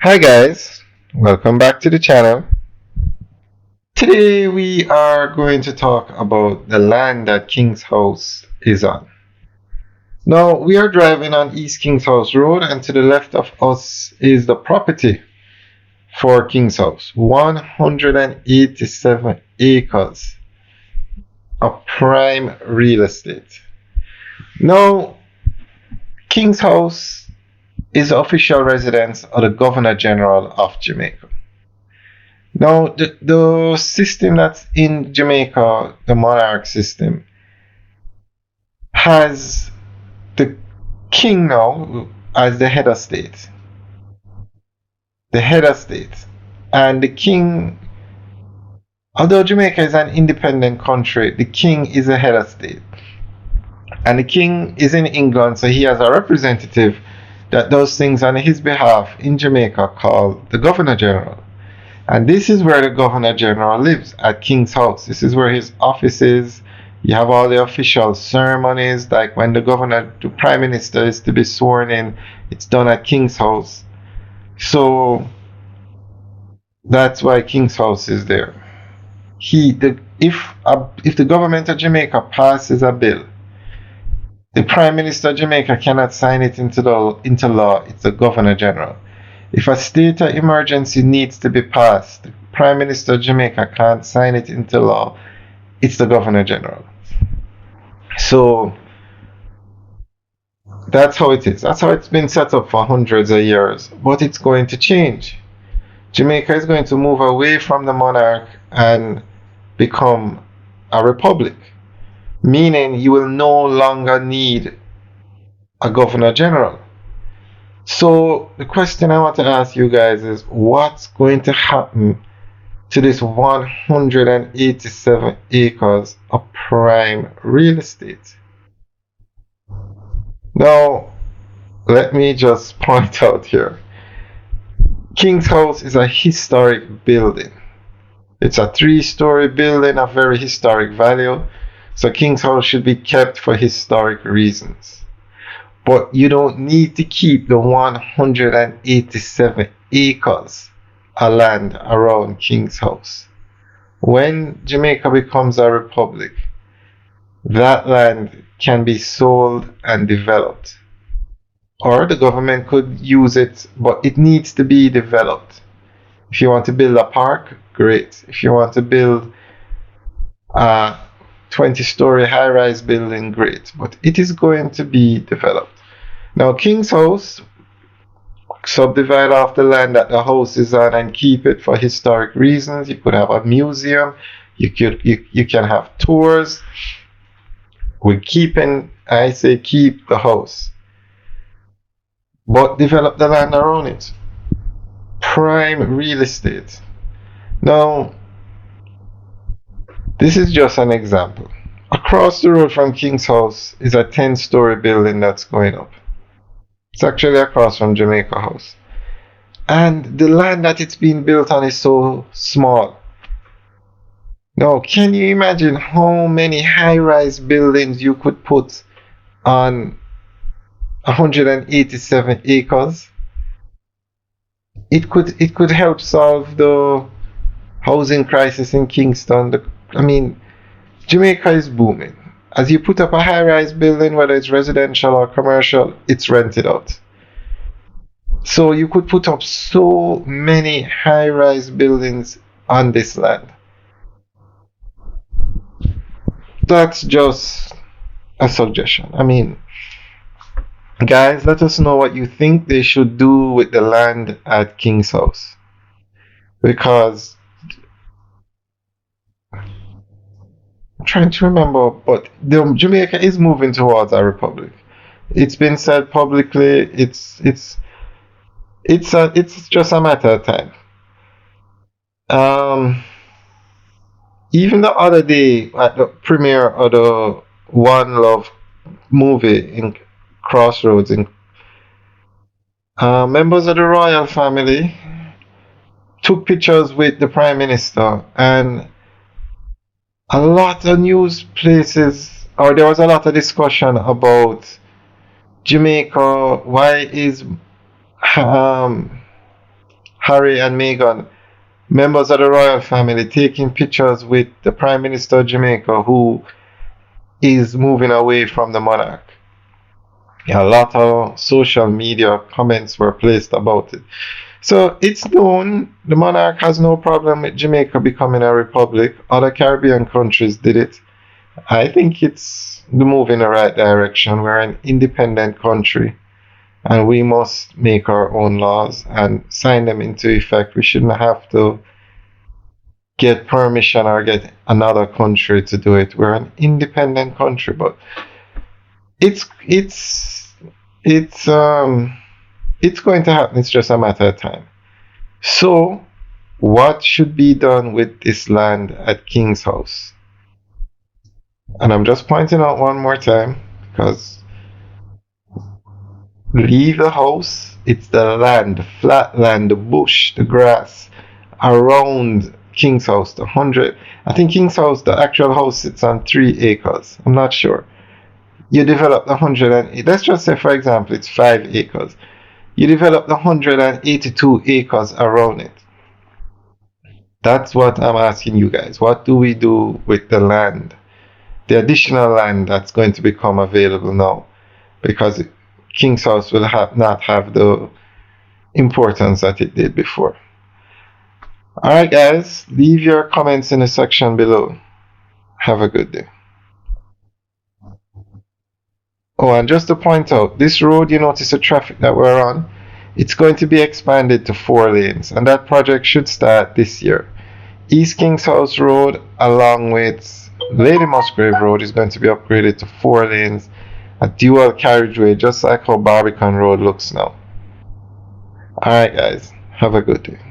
Hi guys, welcome back to the channel. Today we are going to talk about the land that King's House is on. Now we are driving on East King's House Road, and to the left of us is the property for King's House. 187 acres of prime real estate. Now King's House is the official residence of the Governor General of Jamaica. Now, the system that's in Jamaica, the monarch system, has the king now as the head of state. The head of state. And the king, although Jamaica is an independent country, the king is the head of state. And the king is in England, so he has a representative that does things on his behalf in Jamaica called the Governor General. And this is where the Governor General lives, at King's House. This is where his office is. You have all the official ceremonies, like when the Prime Minister is to be sworn in, it's done at King's House. So that's why King's House is there. If the government of Jamaica passes a bill, the Prime Minister of Jamaica cannot sign it into law. It's the Governor General. If a state of emergency needs to be passed, the Prime Minister of Jamaica can't sign it into law. It's the Governor General. So that's how it is. That's how it's been set up for hundreds of years. But it's going to change. Jamaica is going to move away from the monarch and become a republic, meaning you will no longer need a Governor General. So the question I want to ask you guys is, what's going to happen to this 187 acres of prime real estate? Now, let me just point out here. King's House is a historic building. It's a 3-story building of very historic value. So King's House should be kept for historic reasons. But you don't need to keep the 187 acres of land around King's House. When Jamaica becomes a republic, that land can be sold and developed. Or the government could use it, but it needs to be developed. If you want to build a park, great. If you want to build a 20-story high-rise building, great. But it is going to be developed. Now, King's House, subdivide off the land that the house is on and keep it for historic reasons. You could have a museum. You can have tours. Keep the house, but develop the land around it. Prime real estate. Now, this is just an example. Across the road from King's House is a 10-story building that's going up. It's actually across from Jamaica House. And the land that it's being built on is so small. Now, can you imagine how many high-rise buildings you could put on 187 acres? It could help solve the housing crisis in Kingston. Jamaica is booming. As you put up a high-rise building, whether it's residential or commercial, it's rented out. So you could put up so many high-rise buildings on this land. That's just a suggestion. Guys, let us know what you think they should do with the land at King's House. Because I'm trying to remember, but Jamaica is moving towards a republic. It's been said publicly. It's just a matter of time. Even the other day at the premiere of the One Love movie in Crossroads, members of the royal family took pictures with the Prime Minister, and a lot of news places, or there was a lot of discussion about Jamaica. Why is Harry and Meghan, members of the royal family, taking pictures with the Prime Minister of Jamaica, who is moving away from the monarch. A lot of social media comments were placed about it. So it's known the monarch has no problem with Jamaica becoming a republic. Other Caribbean countries did it. I think it's the move in the right direction. We're an independent country and we must make our own laws and sign them into effect. We shouldn't have to get permission or get another country to do it. We're an independent country, but it's it's it's um it's going to happen. It's just a matter of time. So, what should be done with this land at King's House? And I'm just pointing out one more time because leave the house. It's the land, the flat land, the bush, the grass around King's House. The 100. I think King's House, the actual house, sits on 3 acres. I'm not sure. You develop the 108. Let's just say, for example, it's 5 acres. You develop the 182 acres around it. That's what I'm asking you guys. What do we do with the land? The additional land that's going to become available now, because King's House will not have the importance that it did before. Alright guys, leave your comments in the section below. Have a good day. Oh, and just to point out, this road, you notice the traffic that we're on, it's going to be expanded to 4 lanes, and that project should start this year. East King's House Road along with Lady Musgrave Road is going to be upgraded to 4 lanes, a dual carriageway, just like how Barbican Road looks now. Alright guys, have a good day.